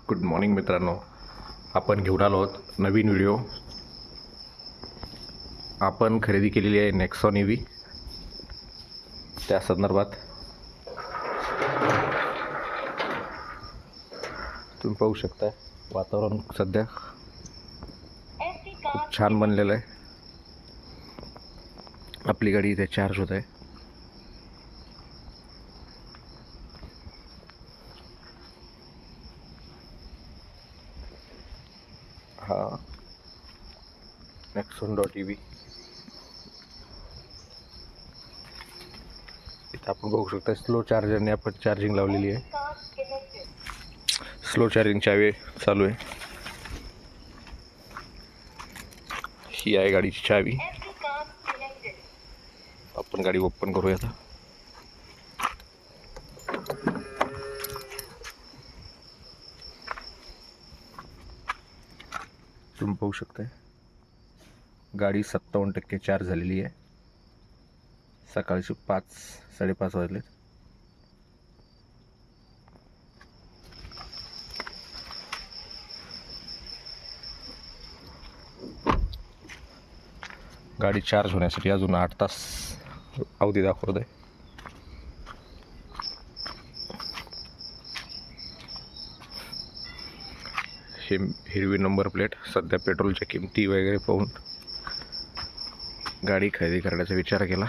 Good morning मित्रांनो, आपण घेऊन आलो आहोत नवीन व्हिडिओ. आपण खरेदी केलेली आहे नेक्सॉन EV. त्या संदर्भात तुम्ही पाहू शकता, वातावरण सध्या खूप छान बनलेलं आहे. आपली गाडी इथे चार्ज होत आहे. हा Nexon.ev इथं आपण बघू शकता, स्लो चार्जरने आपण चार्जिंग लावलेली आहे. स्लो चार्जिंग चावी चालू आहे. ही आहे गाडीची चावी. आपण गाडी ओपन करूया आता. तुम्ही पाहू शकता, गाडी 57% चार्ज झालेली आहे. सकाळचे 5-5:30 वाजले. गाडी चार्ज होण्यासाठी अजून 8 तास अवधी दाखवत आहे. हे हिरवी नंबर प्लेट. सध्या पेट्रोलच्या किमती वगैरे पाहून गाडी खरेदी करण्याचा विचार केला.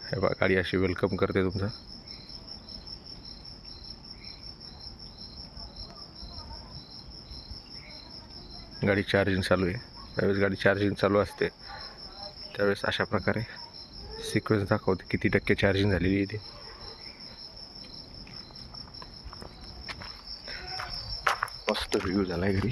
हे बघा, गाडी अशी वेलकम करते तुमचं. गाडी चार्जिंग चालू आहे. त्यावेळेस गाडी चार्जिंग चालू असते त्यावेळेस अशा प्रकारे सिक्वेन्स दाखवते किती टक्के चार्जिंग झालेली आहे. ते मस्त व्ह्यू झाला आहे घरी.